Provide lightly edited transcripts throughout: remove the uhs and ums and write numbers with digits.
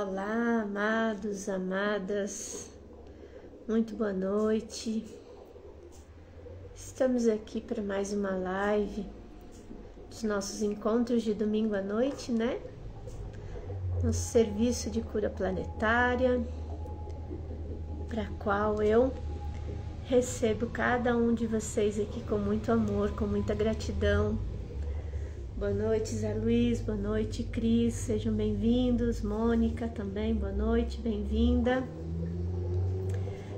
Olá, olá, amados, amadas, muito boa noite. Estamos aqui para mais uma live dos nossos encontros de domingo à noite, né? Nosso serviço de cura planetária, para qual eu recebo cada um de vocês aqui com muito amor, com muita gratidão. Boa noite, Zé Luiz, boa noite, Cris, sejam bem-vindos. Mônica também, boa noite, bem-vinda.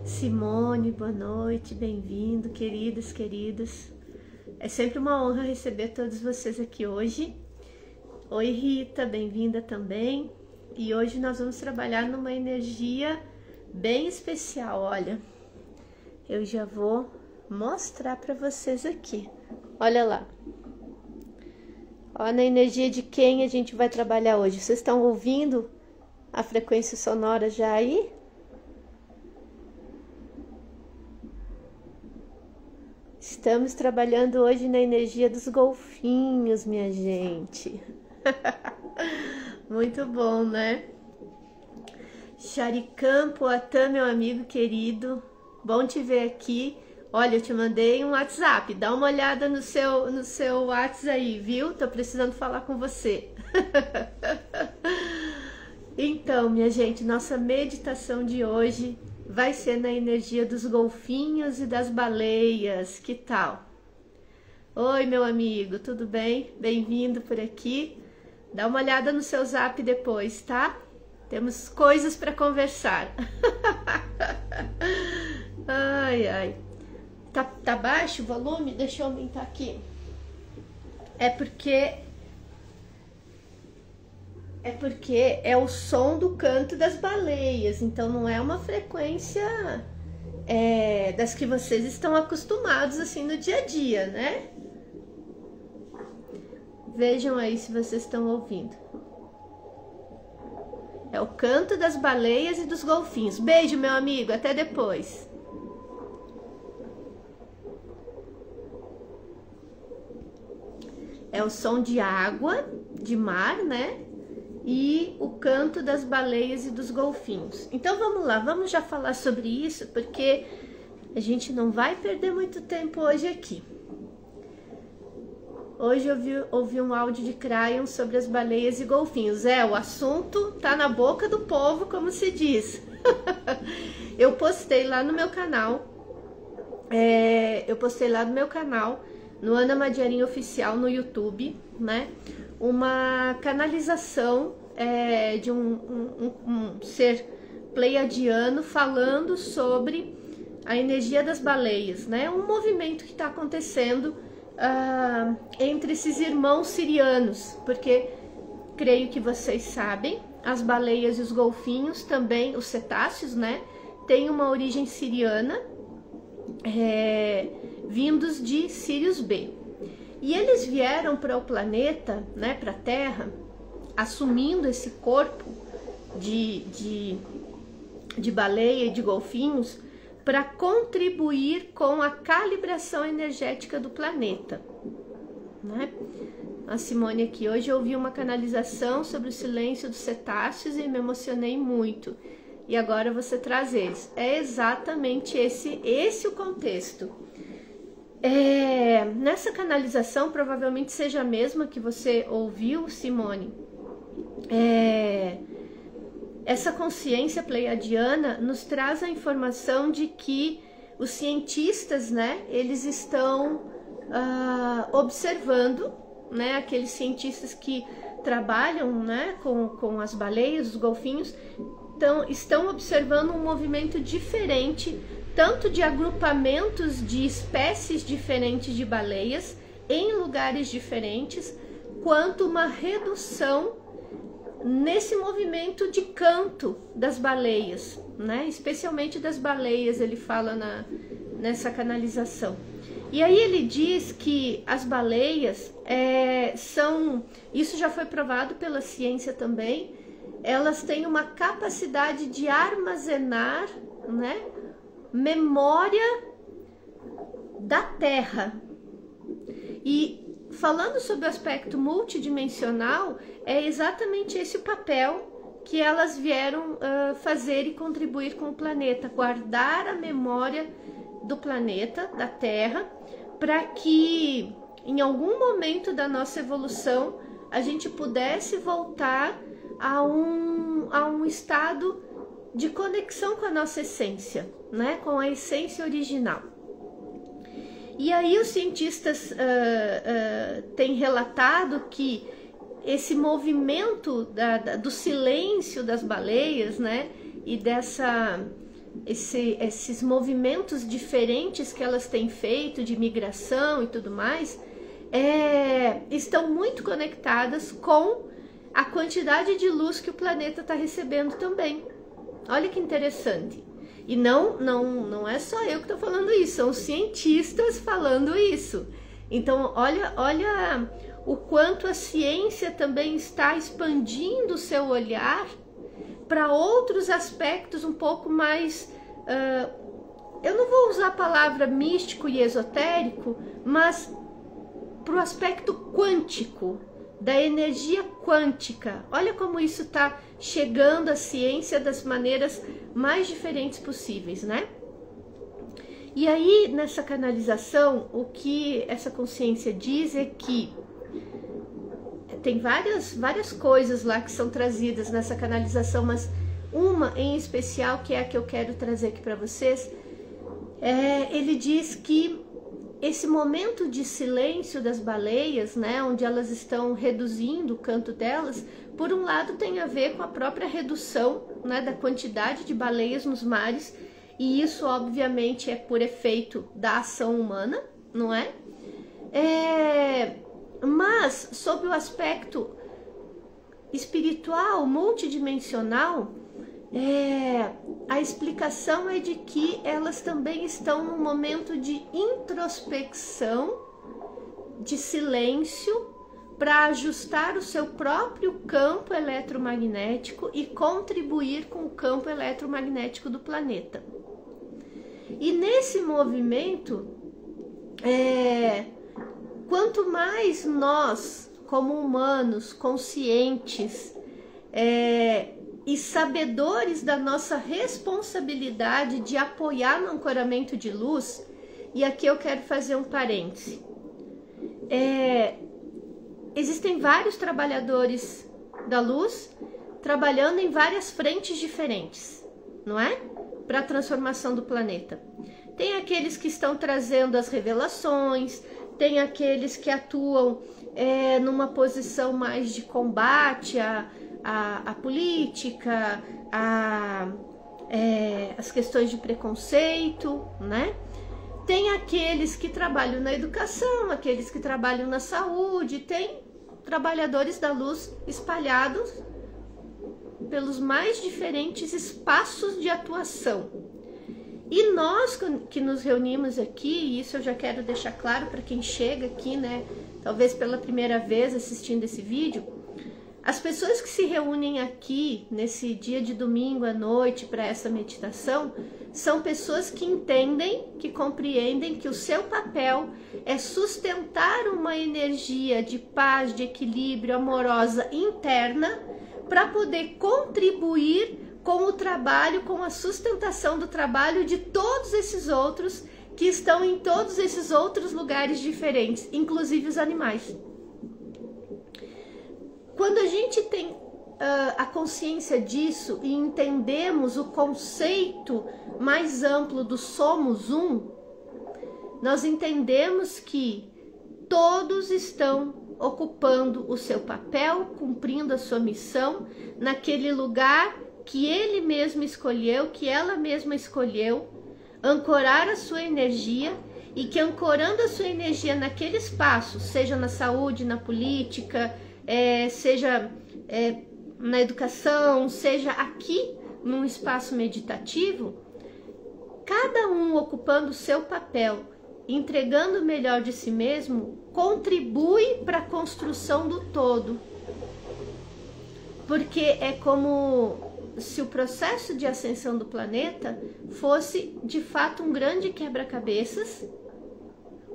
Simone, boa noite, bem-vindo, queridas, queridos. É sempre uma honra receber todos vocês aqui hoje. Oi, Rita, bem-vinda também. E hoje nós vamos trabalhar numa energia bem especial, olha. Eu já vou mostrar para vocês aqui. Olha lá. Olha na energia de quem a gente vai trabalhar hoje. Vocês estão ouvindo a frequência sonora já aí? Estamos trabalhando hoje na energia dos golfinhos, minha gente. Muito bom, né? Charicam, Poatã, meu amigo querido. Bom te ver aqui. Olha, eu te mandei um WhatsApp, dá uma olhada no seu WhatsApp aí, viu? Tô precisando falar com você. Então, minha gente, nossa meditação de hoje vai ser na energia dos golfinhos e das baleias, que tal? Oi, meu amigo, tudo bem? Bem-vindo por aqui. Dá uma olhada no seu Zap depois, tá? Temos coisas para conversar. Ai, ai. Tá baixo o volume? Deixa eu aumentar aqui. É porque é o som do canto das baleias, então não é uma frequência das que vocês estão acostumados assim no dia a dia, né? Vejam aí se vocês estão ouvindo. É o canto das baleias e dos golfinhos. Beijo, meu amigo, até depois. É o som de água, de mar, né? E o canto das baleias e dos golfinhos. Então vamos lá, vamos já falar sobre isso, porque a gente não vai perder muito tempo hoje aqui. Hoje eu ouvi um áudio de Cryon sobre as baleias e golfinhos. O assunto tá na boca do povo, como se diz. Eu postei lá no meu canal. No Ana Madiarinha Oficial no YouTube, né? Uma canalização de um ser pleiadiano falando sobre a energia das baleias, né? Um movimento que está acontecendo entre esses irmãos sirianos, porque creio que vocês sabem, as baleias e os golfinhos também, os cetáceos, né? Têm uma origem siriana, vindos de Sirius B. E eles vieram para o planeta, né, para a Terra, assumindo esse corpo de baleia e de golfinhos para contribuir com a calibração energética do planeta, né? A Simone aqui, hoje eu ouvi uma canalização sobre o silêncio dos cetáceos e me emocionei muito. E agora você traz eles. É exatamente esse o contexto. Nessa canalização, provavelmente seja a mesma que você ouviu, Simone. Essa consciência pleiadiana nos traz a informação de que os cientistas, né, eles estão observando, né, aqueles cientistas que trabalham, né, com as baleias, os golfinhos, estão observando um movimento diferente, tanto de agrupamentos de espécies diferentes de baleias em lugares diferentes, quanto uma redução nesse movimento de canto das baleias, né? Especialmente das baleias, ele fala nessa canalização. E aí ele diz que as baleias isso já foi provado pela ciência também, elas têm uma capacidade de armazenar, né, memória da Terra. E falando sobre o aspecto multidimensional, é exatamente esse o papel que elas vieram fazer e contribuir com o planeta, guardar a memória do planeta, da Terra, para que em algum momento da nossa evolução a gente pudesse voltar a um estado de conexão com a nossa essência, né? Com a essência original. E aí os cientistas têm relatado que esse movimento do silêncio das baleias, né? E esses movimentos diferentes que elas têm feito de migração e tudo mais, estão muito conectadas com a quantidade de luz que o planeta está recebendo também. Olha que interessante. E não é só eu que estou falando isso, são os cientistas falando isso. Então, olha o quanto a ciência também está expandindo o seu olhar para outros aspectos um pouco mais... eu não vou usar a palavra místico e esotérico, mas para o aspecto quântico, da energia quântica. Olha como isso está chegando à ciência das maneiras mais diferentes possíveis, né? E aí, nessa canalização, o que essa consciência diz é que tem várias coisas lá que são trazidas nessa canalização, mas uma em especial, que é a que eu quero trazer aqui para vocês, ele diz que esse momento de silêncio das baleias, né, onde elas estão reduzindo o canto delas, por um lado tem a ver com a própria redução, né, da quantidade de baleias nos mares, e isso obviamente é por efeito da ação humana, não é? Mas sob o aspecto espiritual, multidimensional, a explicação é de que elas também estão num momento de introspecção, de silêncio, para ajustar o seu próprio campo eletromagnético e contribuir com o campo eletromagnético do planeta. E nesse movimento, quanto mais nós, como humanos, conscientes, e sabedores da nossa responsabilidade de apoiar no ancoramento de luz, e aqui eu quero fazer um parêntese. Existem vários trabalhadores da luz trabalhando em várias frentes diferentes, não é? Para a transformação do planeta. Tem aqueles que estão trazendo as revelações, tem aqueles que atuam numa posição mais de combate a política, as questões de preconceito, né? Tem aqueles que trabalham na educação, aqueles que trabalham na saúde, tem trabalhadores da luz espalhados pelos mais diferentes espaços de atuação. E nós que nos reunimos aqui, e isso eu já quero deixar claro para quem chega aqui, né, talvez pela primeira vez assistindo esse vídeo, as pessoas que se reúnem aqui nesse dia de domingo à noite para essa meditação são pessoas que entendem, que compreendem que o seu papel é sustentar uma energia de paz, de equilíbrio, amorosa interna, para poder contribuir com o trabalho, com a sustentação do trabalho de todos esses outros que estão em todos esses outros lugares diferentes, inclusive os animais. Quando a gente tem a consciência disso e entendemos o conceito mais amplo do somos um, nós entendemos que todos estão ocupando o seu papel, cumprindo a sua missão naquele lugar que ele mesmo escolheu, que ela mesma escolheu, ancorar a sua energia, e que ancorando a sua energia naquele espaço, seja na saúde, na política, seja na educação, seja aqui num espaço meditativo, cada um ocupando o seu papel, entregando o melhor de si mesmo, contribui para a construção do todo. Porque é como se o processo de ascensão do planeta fosse de fato um grande quebra-cabeças,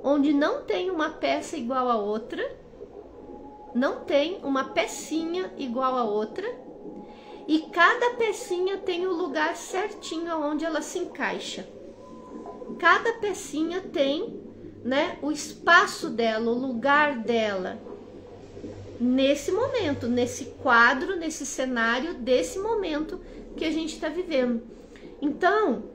onde não tem uma peça igual a outra, não tem uma pecinha igual a outra, e cada pecinha tem o lugar certinho onde ela se encaixa. Cada pecinha tem, né, o espaço dela, o lugar dela nesse momento, nesse quadro, nesse cenário desse momento que a gente está vivendo. Então,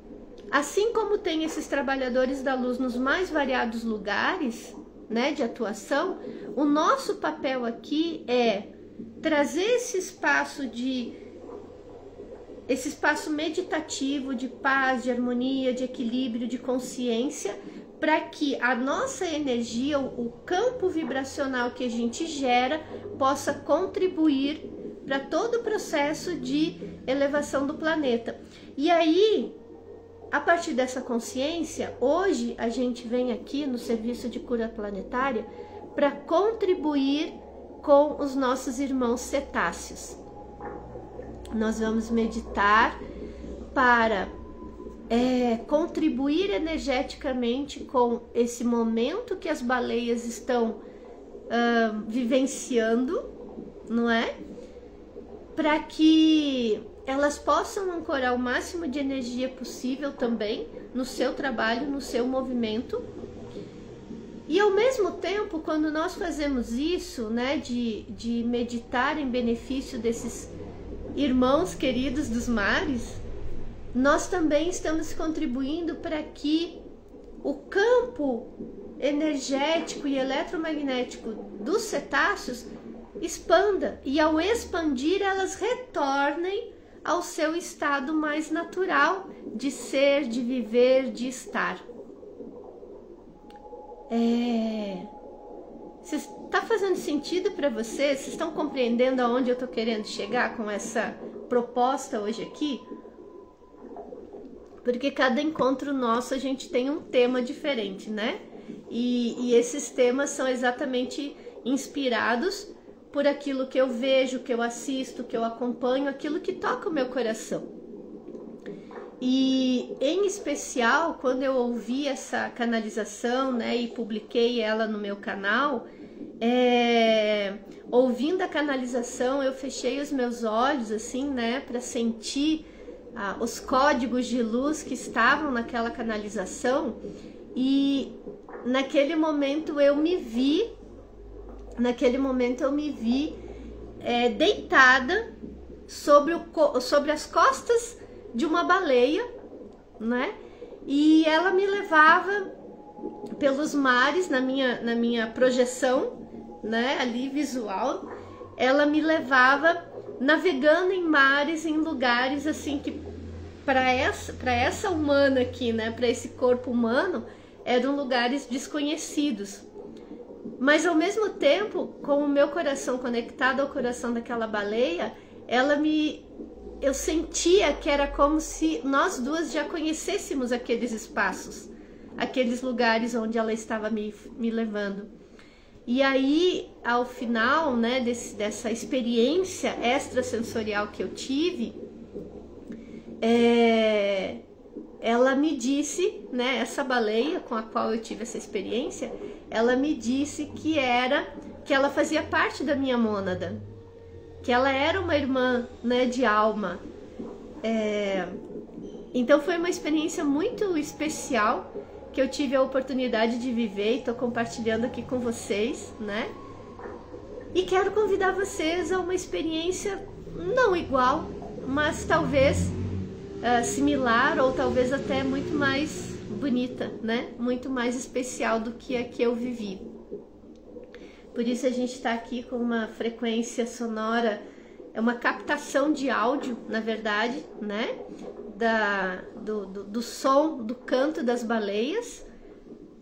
assim como tem esses trabalhadores da luz nos mais variados lugares, né, de atuação, o nosso papel aqui é trazer esse espaço meditativo de paz, de harmonia, de equilíbrio, de consciência, para que a nossa energia, o campo vibracional que a gente gera, possa contribuir para todo o processo de elevação do planeta. E aí, a partir dessa consciência, hoje a gente vem aqui no serviço de cura planetária para contribuir com os nossos irmãos cetáceos. Nós vamos meditar para contribuir energeticamente com esse momento que as baleias estão vivenciando, não é? Para que elas possam ancorar o máximo de energia possível também no seu trabalho, no seu movimento. E ao mesmo tempo, quando nós fazemos isso, né, de meditar em benefício desses irmãos queridos dos mares, nós também estamos contribuindo para que o campo energético e eletromagnético dos cetáceos expanda, e ao expandir elas retornem ao seu estado mais natural de ser, de viver, de estar. Está fazendo sentido para vocês? Vocês estão compreendendo aonde eu estou querendo chegar com essa proposta hoje aqui? Porque cada encontro nosso a gente tem um tema diferente, né? E esses temas são exatamente inspirados por aquilo que eu vejo, que eu assisto, que eu acompanho, aquilo que toca o meu coração. E em especial, quando eu ouvi essa canalização, né, e publiquei ela no meu canal, ouvindo a canalização, eu fechei os meus olhos, assim, né, para sentir os códigos de luz que estavam naquela canalização, e naquele momento eu me vi deitada sobre as costas de uma baleia, né? E ela me levava pelos mares na minha projeção, né? Ali visual, ela me levava navegando em mares, em lugares assim que para essa humana aqui, né? Para esse corpo humano, eram lugares desconhecidos. Mas ao mesmo tempo, com o meu coração conectado ao coração daquela baleia, eu sentia que era como se nós duas já conhecêssemos aqueles espaços, aqueles lugares onde ela estava me levando. E aí, ao final, né, dessa experiência extrasensorial que eu tive, ela me disse, né, essa baleia com a qual eu tive essa experiência, ela me disse que ela fazia parte da minha mônada, que ela era uma irmã, né, de alma. Então foi uma experiência muito especial que eu tive a oportunidade de viver e estou compartilhando aqui com vocês, né? E quero convidar vocês a uma experiência não igual, mas talvez similar, ou talvez até muito mais bonita, né? Muito mais especial do que a que eu vivi. Por isso a gente está aqui com uma frequência sonora, é uma captação de áudio, na verdade, né? Do som, do canto das baleias.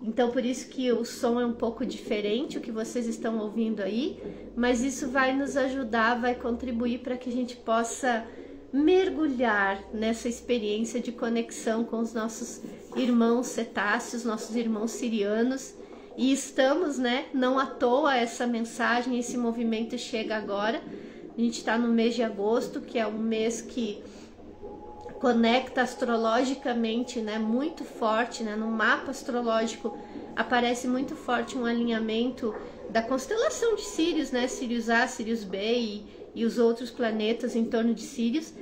Então por isso que o som é um pouco diferente, o que vocês estão ouvindo aí, mas isso vai nos ajudar, vai contribuir para que a gente possa mergulhar nessa experiência de conexão com os nossos irmãos cetáceos, nossos irmãos sirianos. E estamos, né, não à toa essa mensagem, esse movimento chega agora. A gente está no mês de agosto, que é um mês que conecta astrologicamente, né, muito forte, né, no mapa astrológico aparece muito forte um alinhamento da constelação de Sírius, né, Sírius A, Sírius B e os outros planetas em torno de Sírius,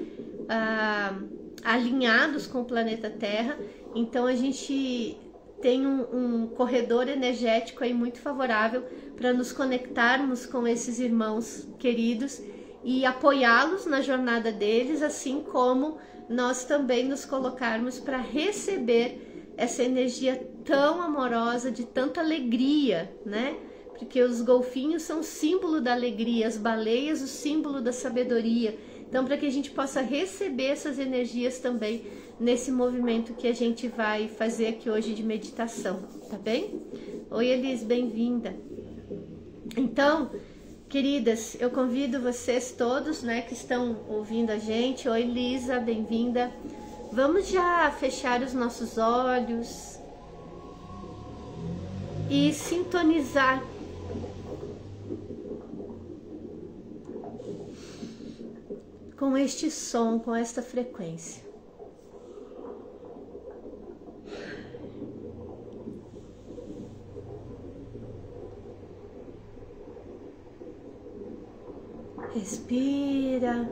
alinhados com o planeta Terra. Então a gente tem um corredor energético aí muito favorável para nos conectarmos com esses irmãos queridos e apoiá-los na jornada deles, assim como nós também nos colocarmos para receber essa energia tão amorosa, de tanta alegria, né? Porque os golfinhos são o símbolo da alegria, as baleias o símbolo da sabedoria. Então, para que a gente possa receber essas energias também nesse movimento que a gente vai fazer aqui hoje de meditação, tá bem? Oi, Elis, bem-vinda. Então, queridas, eu convido vocês todos, né, que estão ouvindo a gente. Oi, Lisa, bem-vinda. Vamos já fechar os nossos olhos e sintonizar com este som, com esta frequência. Respira.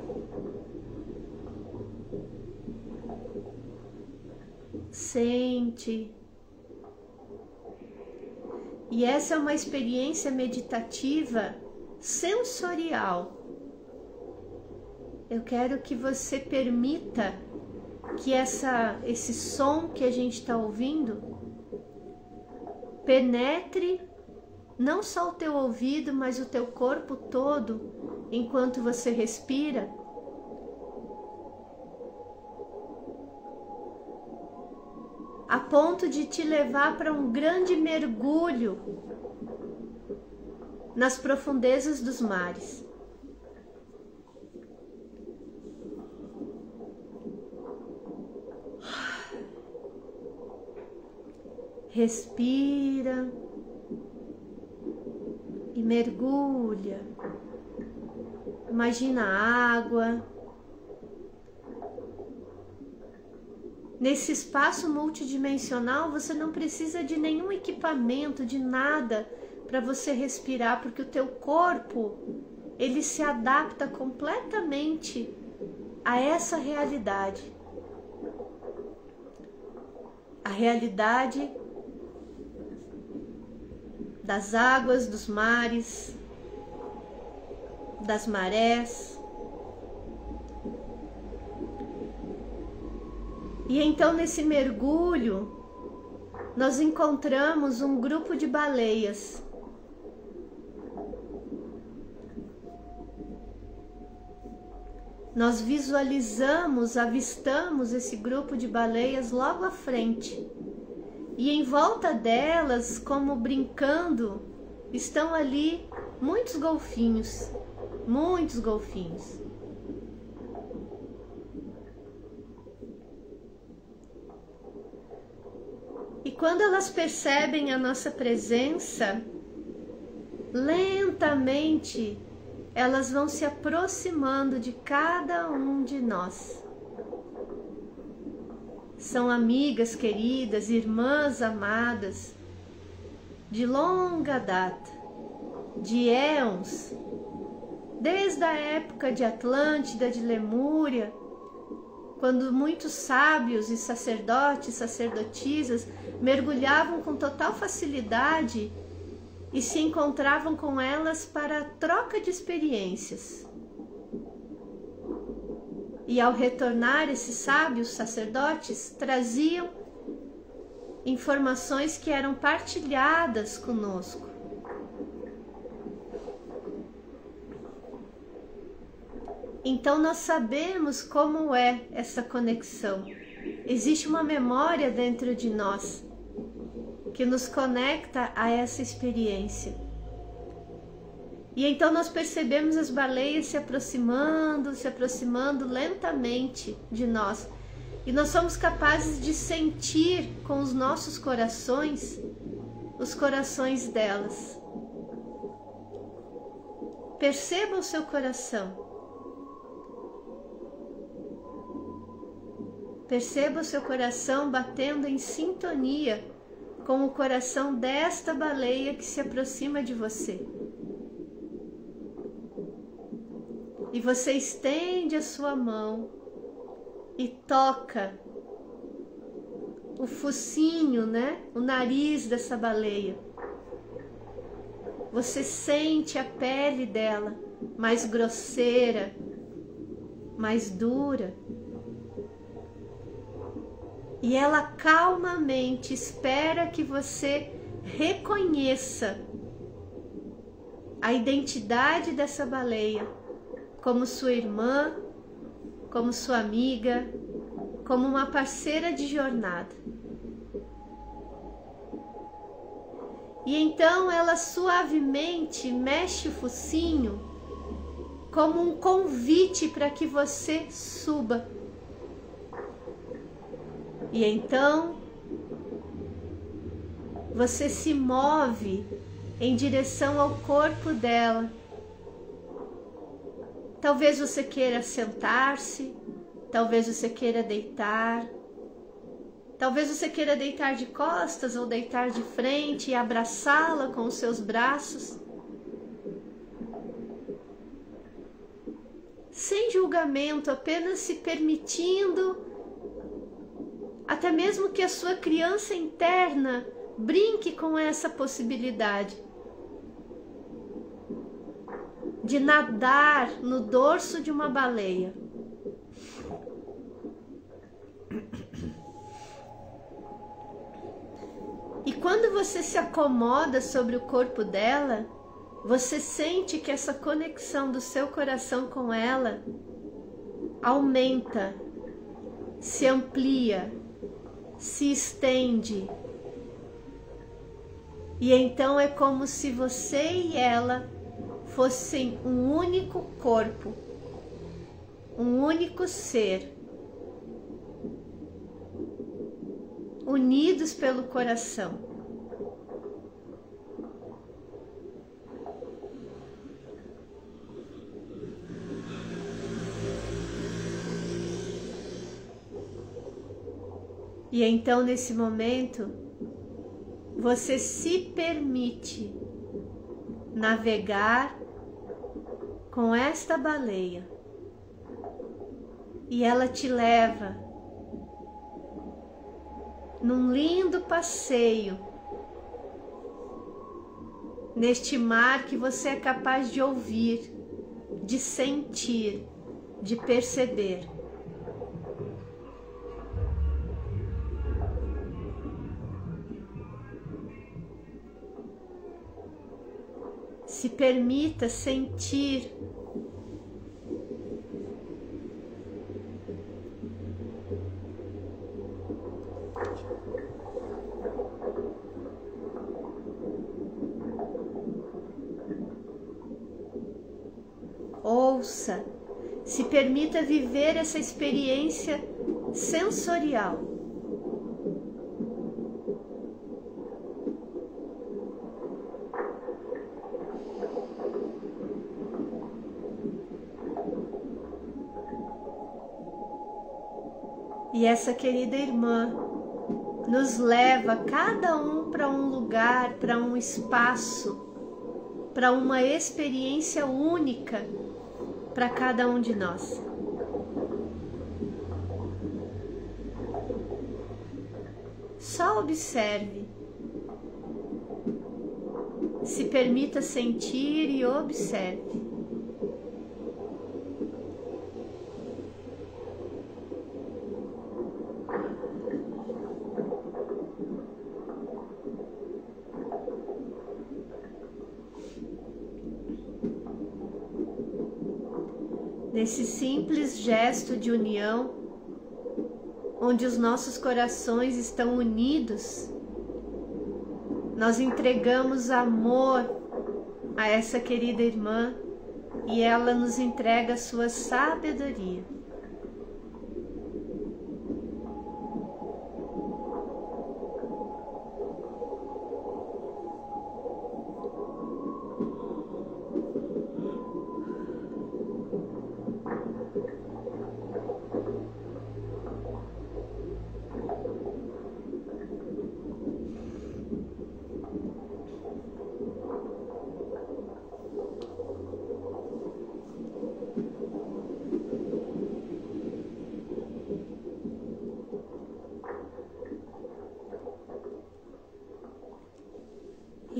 Sente. E essa é uma experiência meditativa sensorial. Eu quero que você permita que esse som que a gente está ouvindo penetre não só o teu ouvido, mas o teu corpo todo, enquanto você respira. A ponto de te levar para um grande mergulho nas profundezas dos mares. Respira e mergulha. Imagina a água. Nesse espaço multidimensional, você não precisa de nenhum equipamento, de nada para você respirar, porque o teu corpo, ele se adapta completamente a essa realidade. A realidade das águas, dos mares, das marés. E então, nesse mergulho, nós encontramos um grupo de baleias. Nós visualizamos, avistamos esse grupo de baleias logo à frente. E em volta delas, como brincando, estão ali muitos golfinhos. Muitos golfinhos. E quando elas percebem a nossa presença, lentamente elas vão se aproximando de cada um de nós. São amigas queridas, irmãs amadas, de longa data, de éons, desde a época de Atlântida, de Lemúria, quando muitos sábios e sacerdotes, sacerdotisas mergulhavam com total facilidade e se encontravam com elas para troca de experiências. E ao retornar, esses sábios sacerdotes traziam informações que eram partilhadas conosco. Então nós sabemos como é essa conexão. Existe uma memória dentro de nós que nos conecta a essa experiência. E então nós percebemos as baleias se aproximando lentamente de nós. E nós somos capazes de sentir com os nossos corações, os corações delas. Perceba o seu coração. Perceba o seu coração batendo em sintonia com o coração desta baleia que se aproxima de você. E você estende a sua mão e toca o focinho, né? O nariz dessa baleia. Você sente a pele dela mais grosseira, mais dura. E ela calmamente espera que você reconheça a identidade dessa baleia como sua irmã, como sua amiga, como uma parceira de jornada. E então ela suavemente mexe o focinho como um convite para que você suba. E então você se move em direção ao corpo dela. Talvez você queira sentar-se, talvez você queira deitar, talvez você queira deitar de costas ou deitar de frente e abraçá-la com os seus braços. Sem julgamento, apenas se permitindo, até mesmo que a sua criança interna brinque com essa possibilidade de nadar no dorso de uma baleia. E quando você se acomoda sobre o corpo dela, você sente que essa conexão do seu coração com ela aumenta, se amplia, se estende. E então é como se você e ela fossem um único corpo, um único ser, unidos pelo coração. E então, nesse momento, você se permite navegar com esta baleia e ela te leva num lindo passeio neste mar que você é capaz de ouvir, de sentir, de perceber. Se permita sentir ouça, se permita viver essa experiência sensorial. E essa querida irmã nos leva cada um para um lugar, para um espaço, para uma experiência única para cada um de nós. Só observe, se permita sentir e observe. Nesse simples gesto de união, onde os nossos corações estão unidos, nós entregamos amor a essa querida irmã e ela nos entrega a sua sabedoria.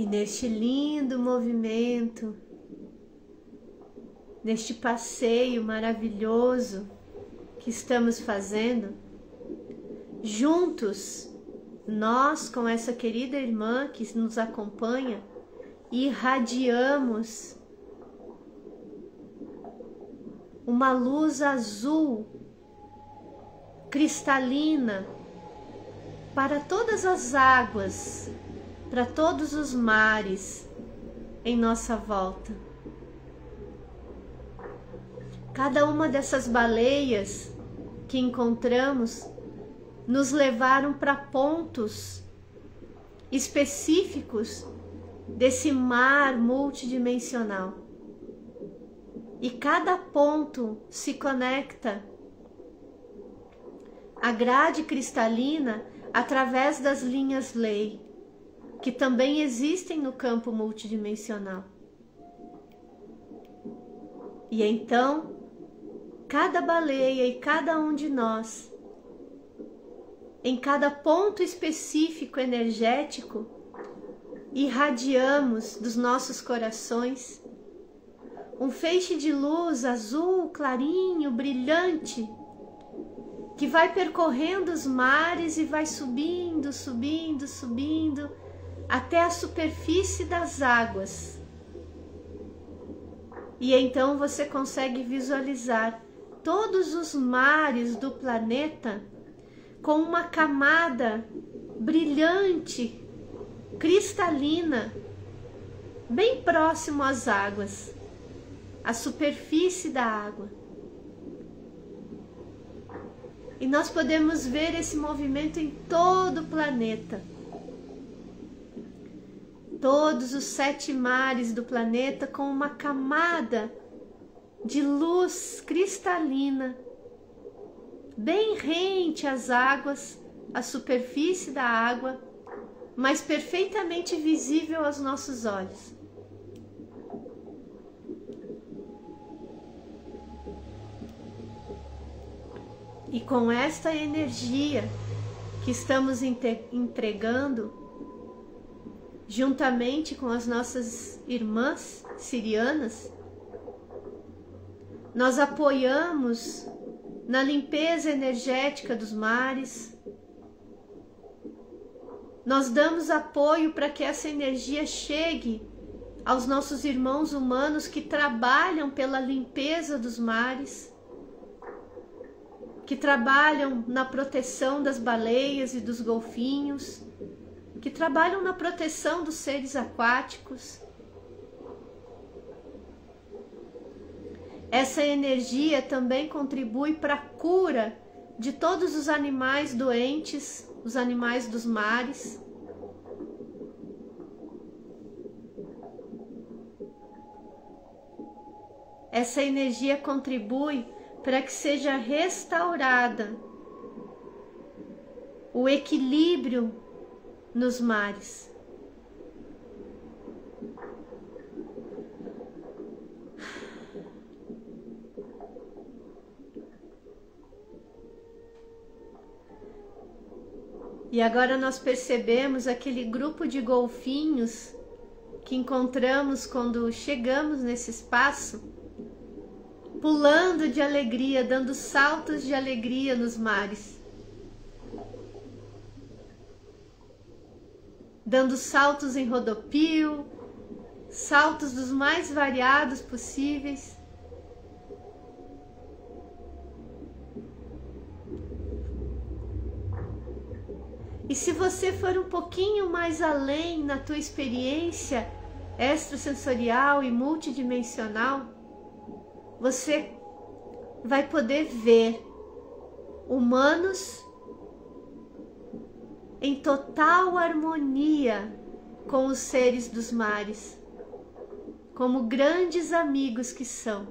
neste lindo movimento, neste passeio maravilhoso que estamos fazendo, juntos, nós com essa querida irmã que nos acompanha, irradiamos uma luz azul cristalina para todas as águas, para todos os mares em nossa volta. Cada uma dessas baleias que encontramos nos levaram para pontos específicos desse mar multidimensional. E cada ponto se conecta à grade cristalina através das linhas lei, que também existem no campo multidimensional. E então, cada baleia e cada um de nós, em cada ponto específico energético, irradiamos dos nossos corações um feixe de luz azul, clarinho, brilhante, que vai percorrendo os mares e vai subindo, subindo, subindo, até a superfície das águas. E então você consegue visualizar todos os mares do planeta com uma camada brilhante, cristalina, bem próximo às águas, à superfície da água. E nós podemos ver esse movimento em todo o planeta. Todos os 7 mares do planeta com uma camada de luz cristalina, bem rente às águas, à superfície da água, mas perfeitamente visível aos nossos olhos. E com esta energia que estamos entregando, juntamente com as nossas irmãs sirianas, nós apoiamos na limpeza energética dos mares, nós damos apoio para que essa energia chegue aos nossos irmãos humanos que trabalham pela limpeza dos mares, que trabalham na proteção das baleias e dos golfinhos, que trabalham na proteção dos seres aquáticos. Essa energia também contribui para a cura de todos os animais doentes, os animais dos mares. Essa energia contribui para que seja restaurada o equilíbrio nos mares. E agora nós percebemos aquele grupo de golfinhos que encontramos quando chegamos nesse espaço, pulando de alegria, dando saltos de alegria nos mares. Dando saltos em rodopio, saltos dos mais variados possíveis. E se você for um pouquinho mais além na tua experiência extrasensorial e multidimensional, você vai poder ver humanos em total harmonia com os seres dos mares, como grandes amigos que são.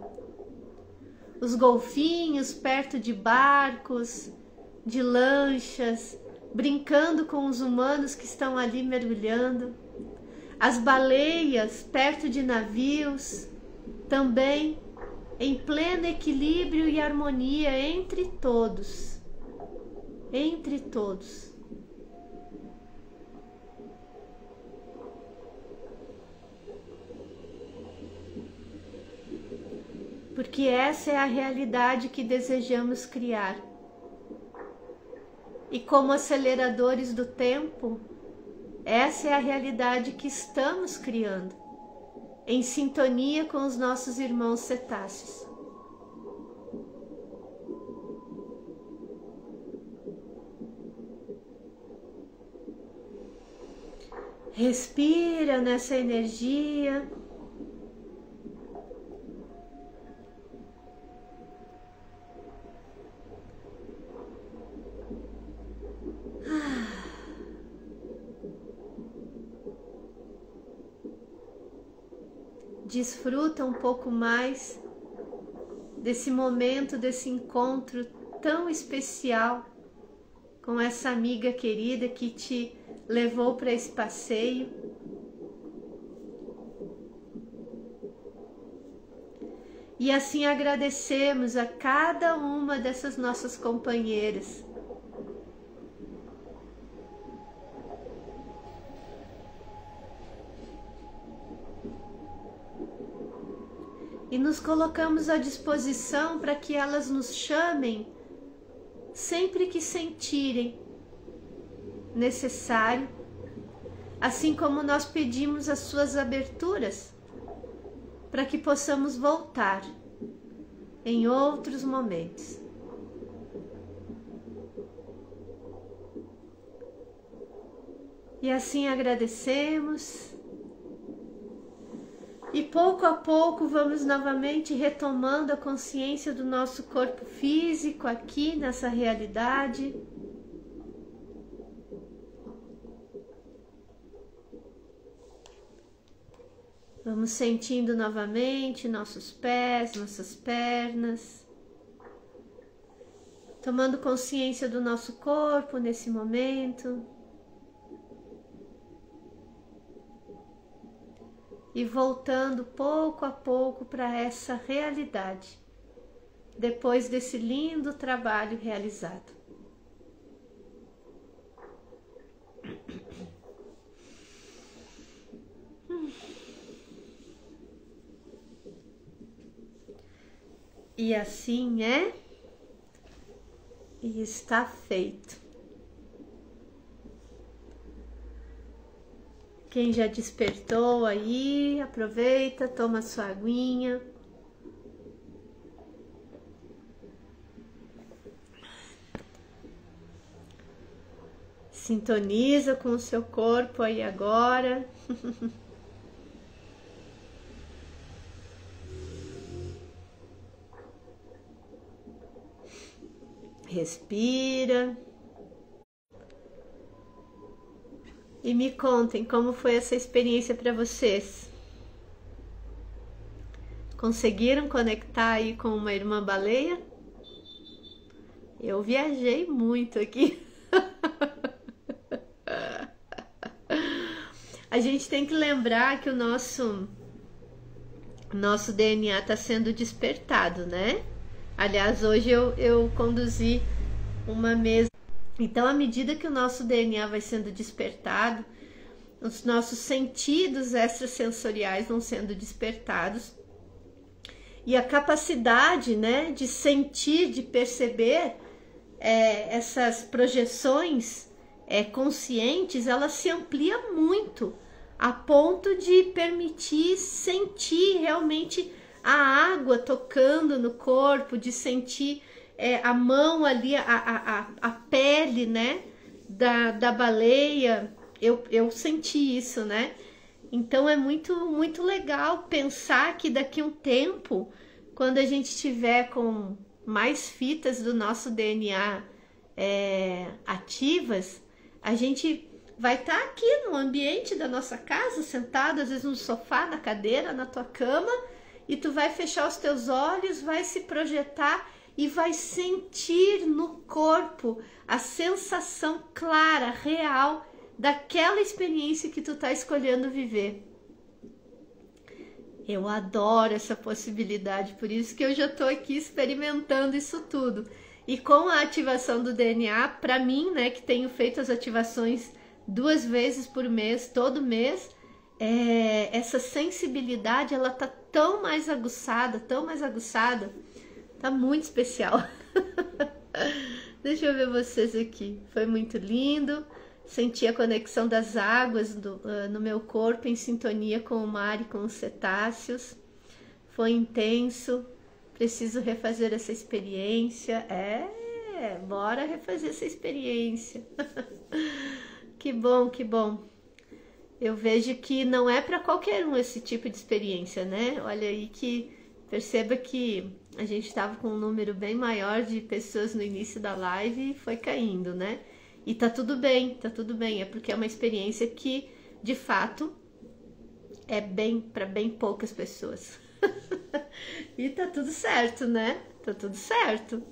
Os golfinhos perto de barcos, de lanchas, brincando com os humanos que estão ali mergulhando. As baleias perto de navios, também em pleno equilíbrio e harmonia entre todos. Entre todos. porque essa é a realidade que desejamos criar. E como aceleradores do tempo, essa é a realidade que estamos criando, em sintonia com os nossos irmãos cetáceos. Respira nessa energia. Desfruta um pouco mais desse momento, desse encontro tão especial com essa amiga querida que te levou para esse passeio. E assim agradecemos a cada uma dessas nossas companheiras. E nos colocamos à disposição para que elas nos chamem sempre que sentirem necessário, assim como nós pedimos as suas aberturas para que possamos voltar em outros momentos. E assim agradecemos. E pouco a pouco vamos novamente retomando a consciência do nosso corpo físico aqui nessa realidade. Vamos sentindo novamente nossos pés, nossas pernas. Tomando consciência do nosso corpo nesse momento. E voltando pouco a pouco para essa realidade, depois desse lindo trabalho realizado. E assim é, e está feito. Quem já despertou aí, aproveita, toma sua aguinha. Sintoniza com o seu corpo aí agora. Respira. E me contem como foi essa experiência para vocês. Conseguiram conectar aí com uma irmã baleia? Eu viajei muito aqui. A gente tem que lembrar que o nosso DNA está sendo despertado, né? Aliás, hoje eu conduzi uma mesa. Então, à medida que o nosso DNA vai sendo despertado, os nossos sentidos extrasensoriais vão sendo despertados e a capacidade, né, de sentir, de perceber essas projeções conscientes, ela se amplia muito a ponto de permitir sentir realmente a água tocando no corpo, de sentir a mão ali, a pele, né, da baleia. Eu senti isso, né? Então é muito legal pensar que daqui a um tempo, quando a gente tiver com mais fitas do nosso DNA ativas, a gente vai estar aqui no ambiente da nossa casa, sentado às vezes no sofá, na cadeira, na tua cama, e tu vai fechar os teus olhos, vai se projetar e vai sentir no corpo a sensação clara, real, daquela experiência que tu tá escolhendo viver. Eu adoro essa possibilidade, por isso que eu já tô aqui experimentando isso tudo. E com a ativação do DNA, para mim, né, que tenho feito as ativações 2 vezes por mês, todo mês, essa sensibilidade, ela tá tão mais aguçada, tá muito especial. Deixa eu ver vocês aqui, foi muito lindo, senti a conexão das águas no meu corpo, em sintonia com o mar e com os cetáceos, foi intenso, preciso refazer essa experiência, bora refazer essa experiência. Que bom, que bom. Eu vejo que não é para qualquer um esse tipo de experiência, né? Olha aí que perceba que a gente estava com um número bem maior de pessoas no início da live e foi caindo, né? E tá tudo bem, é porque é uma experiência que, de fato, é para bem poucas pessoas. E tá tudo certo, né? Tá tudo certo.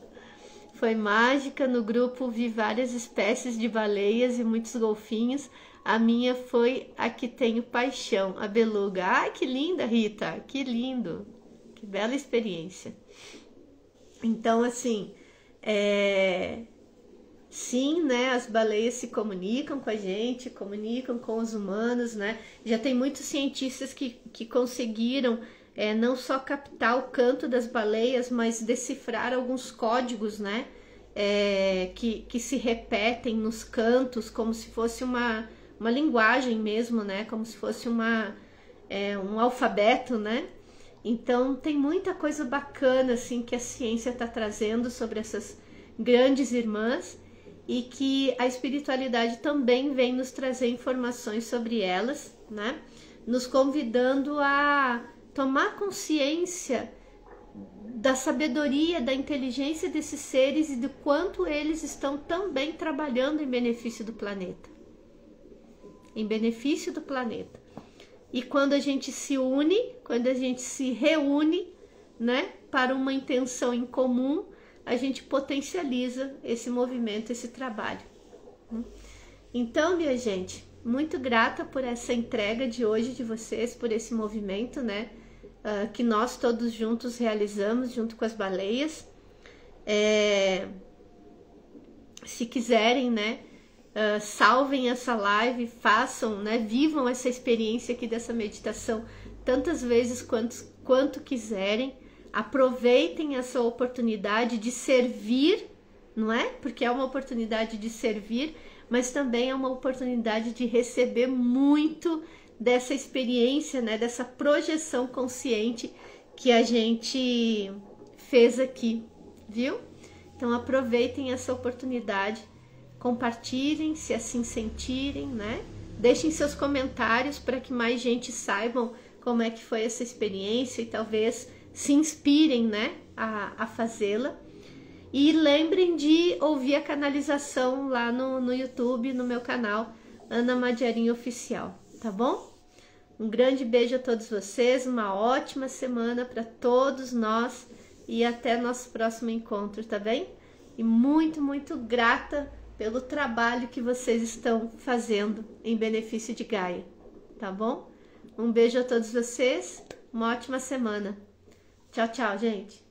Foi mágica, no grupo vi várias espécies de baleias e muitos golfinhos. A minha foi a que tenho paixão, a beluga. Ai, que linda, Rita, que lindo, que bela experiência. Então, assim, sim, né, as baleias se comunicam com a gente, comunicam com os humanos, né? Já tem muitos cientistas que conseguiram não só captar o canto das baleias, mas decifrar alguns códigos, né? Que se repetem nos cantos, como se fosse uma linguagem mesmo, né? Como se fosse um alfabeto, né? Então tem muita coisa bacana assim que a ciência está trazendo sobre essas grandes irmãs e que a espiritualidade também vem nos trazer informações sobre elas, né? Nos convidando a tomar consciência da sabedoria, da inteligência desses seres e do quanto eles estão também trabalhando em benefício do planeta. Em benefício do planeta. E quando a gente se une, quando a gente se reúne, né, para uma intenção em comum, a gente potencializa esse movimento, esse trabalho. Então, minha gente, muito grata por essa entrega de hoje de vocês, por esse movimento, né, que nós todos juntos realizamos, junto com as baleias. Se quiserem, né, salvem essa live, façam, né, vivam essa experiência aqui dessa meditação tantas vezes quanto quiserem. Aproveitem essa oportunidade de servir, não é? Porque é uma oportunidade de servir, mas também é uma oportunidade de receber muito dessa experiência, né, dessa projeção consciente que a gente fez aqui, viu? Então aproveitem essa oportunidade, compartilhem se assim sentirem, né? Deixem seus comentários para que mais gente saibam como é que foi essa experiência e talvez se inspirem, né, a fazê-la. E lembrem de ouvir a canalização lá no YouTube, no meu canal Ana Madiarinho Oficial, tá bom? Um grande beijo a todos vocês, uma ótima semana para todos nós e até nosso próximo encontro, tá bem? E muito, muito grata pelo trabalho que vocês estão fazendo em benefício de Gaia, tá bom? Um beijo a todos vocês, uma ótima semana. Tchau, tchau, gente.